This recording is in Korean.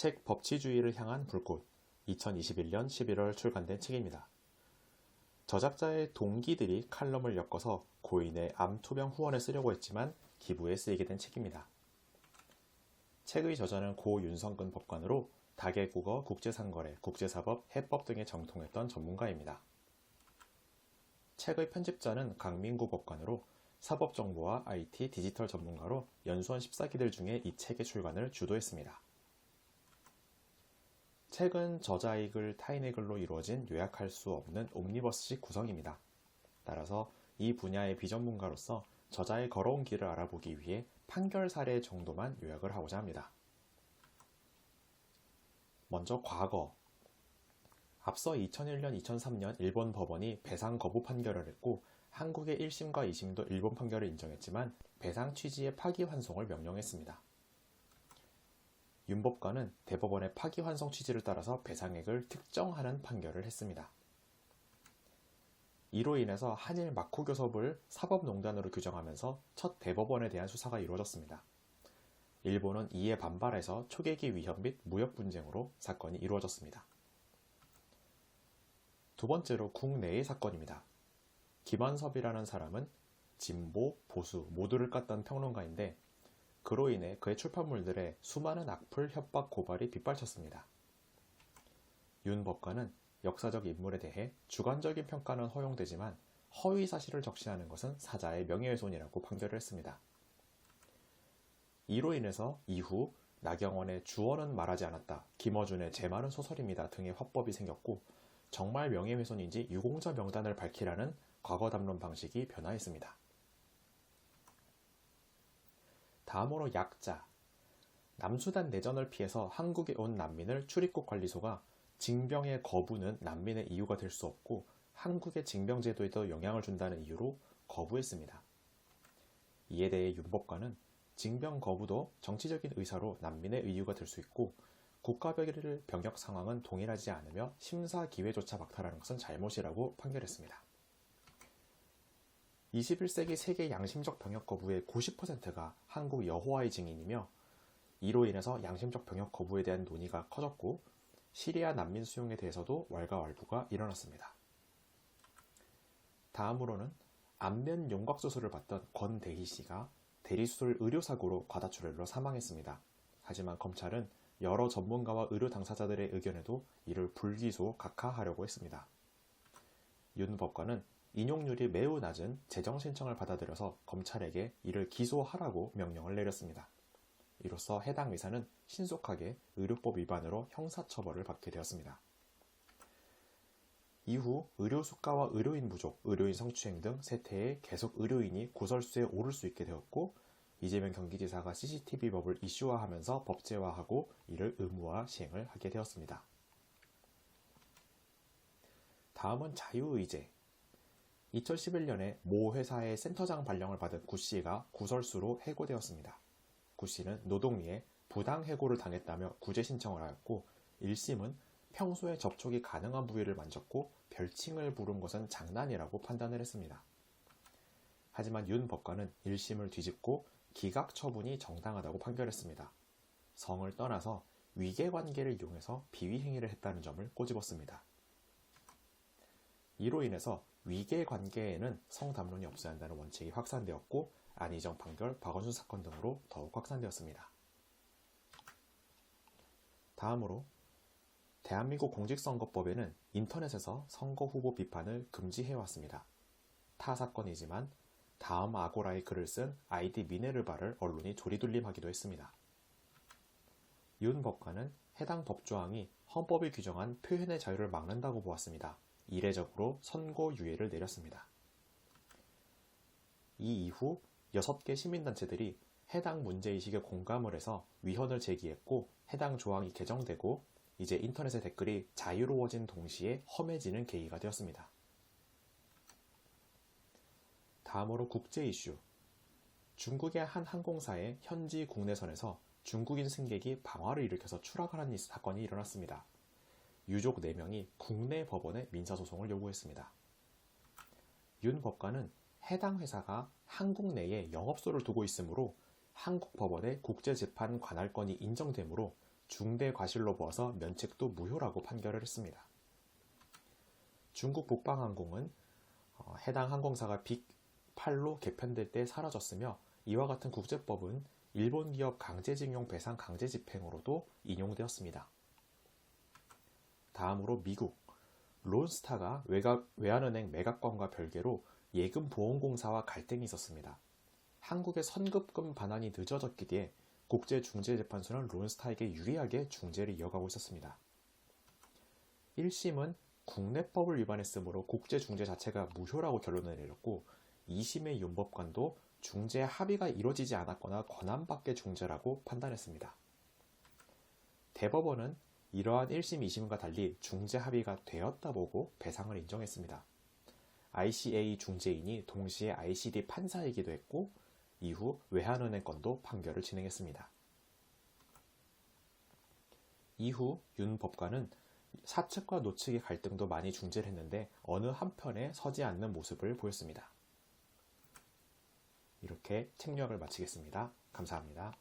책 법치주의를 향한 불꽃, 2021년 11월 출간된 책입니다. 저작자의 동기들이 칼럼을 엮어서 고인의 암투병 후원에 쓰려고 했지만 기부에 쓰이게 된 책입니다. 책의 저자는 고 윤성근 법관으로 다계국어, 국제상거래, 국제사법, 해법 등에 정통했던 전문가입니다. 책의 편집자는 강민구 법관으로 사법정보와 IT, 디지털 전문가로 연수원 14기들 중에 이 책의 출간을 주도했습니다. 책은 저자의 글, 타인의 글로 이루어진 요약할 수 없는 옴니버스식 구성입니다. 따라서 이 분야의 비전문가로서 저자의 걸어온 길을 알아보기 위해 판결 사례 정도만 요약을 하고자 합니다. 먼저 과거. 앞서 2001년, 2003년 일본 법원이 배상 거부 판결을 했고 한국의 1심과 2심도 일본 판결을 인정했지만 배상 취지의 파기환송을 명령했습니다. 윤 법관은 대법원의 파기환송 취지를 따라서 배상액을 특정하는 판결을 했습니다. 이로 인해서 한일 마쿠교섭을 사법농단으로 규정하면서 첫 대법원에 대한 수사가 이루어졌습니다. 일본은 이에 반발해서 초계기 위협 및 무역 분쟁으로 사건이 이루어졌습니다. 두 번째로 국내의 사건입니다. 김한섭이라는 사람은 진보, 보수 모두를 깠던 평론가인데 그로 인해 그의 출판물들에 수많은 악플, 협박, 고발이 빗발쳤습니다. 윤 법관은 역사적 인물에 대해 주관적인 평가는 허용되지만 허위 사실을 적시하는 것은 사자의 명예훼손이라고 판결을 했습니다. 이로 인해서 이후 나경원의 주어는 말하지 않았다, 김어준의 제 말은 소설입니다 등의 화법이 생겼고 정말 명예훼손인지 유공자 명단을 밝히라는 과거 담론 방식이 변화했습니다. 다음으로 약자. 남수단 내전을 피해서 한국에 온 난민을 출입국 관리소가 징병의 거부는 난민의 이유가 될 수 없고 한국의 징병제도에도 영향을 준다는 이유로 거부했습니다. 이에 대해 윤 법관은 징병 거부도 정치적인 의사로 난민의 이유가 될 수 있고 국가별 병역 상황은 동일하지 않으며 심사 기회조차 박탈하는 것은 잘못이라고 판결했습니다. 21세기 세계 양심적 병역 거부의 90%가 한국 여호와의 증인이며 이로 인해서 양심적 병역 거부에 대한 논의가 커졌고 시리아 난민 수용에 대해서도 왈가왈부가 일어났습니다. 다음으로는 안면 용곽 수술을 받던 권대희 씨가 대리수술 의료사고로 과다출혈로 사망했습니다. 하지만 검찰은 여러 전문가와 의료 당사자들의 의견에도 이를 불기소 각하하려고 했습니다. 윤 법관은 인용률이 매우 낮은 재정 신청을 받아들여서 검찰에게 이를 기소하라고 명령을 내렸습니다. 이로써 해당 의사는 신속하게 의료법 위반으로 형사처벌을 받게 되었습니다. 이후 의료 수가와 의료인 부족, 의료인 성추행 등 세태에 계속 의료인이 구설수에 오를 수 있게 되었고 이재명 경기지사가 CCTV법을 이슈화하면서 법제화하고 이를 의무화 시행을 하게 되었습니다. 다음은 자유의제. 2011년에 모 회사의 센터장 발령을 받은 구 씨가 구설수로 해고되었습니다. 구 씨는 노동위에 부당 해고를 당했다며 구제 신청을 하였고 1심은 평소에 접촉이 가능한 부위를 만졌고 별칭을 부른 것은 장난이라고 판단을 했습니다. 하지만 윤 법관은 1심을 뒤집고 기각 처분이 정당하다고 판결했습니다. 성을 떠나서 위계관계를 이용해서 비위행위를 했다는 점을 꼬집었습니다. 이로 인해서 위계관계에는 성담론이 없어야 한다는 원칙이 확산되었고 안희정 판결, 박원순 사건 등으로 더욱 확산되었습니다. 다음으로 대한민국 공직선거법에는 인터넷에서 선거 후보 비판을 금지해왔습니다. 타 사건이지만 다음 아고라에 글을 쓴 아이디 미네르바를 언론이 조리돌림하기도 했습니다. 윤 법관은 해당 법조항이 헌법이 규정한 표현의 자유를 막는다고 보았습니다. 이례적으로 선고유예를 내렸습니다. 이 이후 6개 시민단체들이 해당 문제의식에 공감을 해서 위헌을 제기했고 해당 조항이 개정되고 이제 인터넷의 댓글이 자유로워진 동시에 험해지는 계기가 되었습니다. 다음으로 국제 이슈. 중국의 한 항공사의 현지 국내선에서 중국인 승객이 방화를 일으켜서 추락하는 사건이 일어났습니다. 유족 4명이 국내 법원에 민사소송을 요구했습니다. 윤 법관은 해당 회사가 한국 내에 영업소를 두고 있으므로 한국 법원의 국제재판 관할권이 인정되므로 중대과실로 보아서 면책도 무효라고 판결을 했습니다. 중국 북방항공은 해당 항공사가 빅8로 개편될 때 사라졌으며 이와 같은 국제법은 일본 기업 강제징용 배상 강제집행으로도 인용되었습니다. 다음으로 미국, 론스타가 외환은행 매각권과 별개로 예금보험공사와 갈등이 있었습니다. 한국의 선급금 반환이 늦어졌기 뒤에 국제중재재판소는 론스타에게 유리하게 중재를 이어가고 있었습니다. 1심은 국내법을 위반했으므로 국제중재 자체가 무효라고 결론을 내렸고 2심의 윤법관도 중재 합의가 이루어지지 않았거나 권한밖의 중재라고 판단했습니다. 대법원은 이러한 1심, 2심과 달리 중재 합의가 되었다 보고 배상을 인정했습니다. ICA 중재인이 동시에 ICD 판사이기도 했고 이후 외환은행 건도 판결을 진행했습니다. 이후 윤 법관은 사측과 노측의 갈등도 많이 중재를 했는데 어느 한편에 서지 않는 모습을 보였습니다. 이렇게 책력을 마치겠습니다. 감사합니다.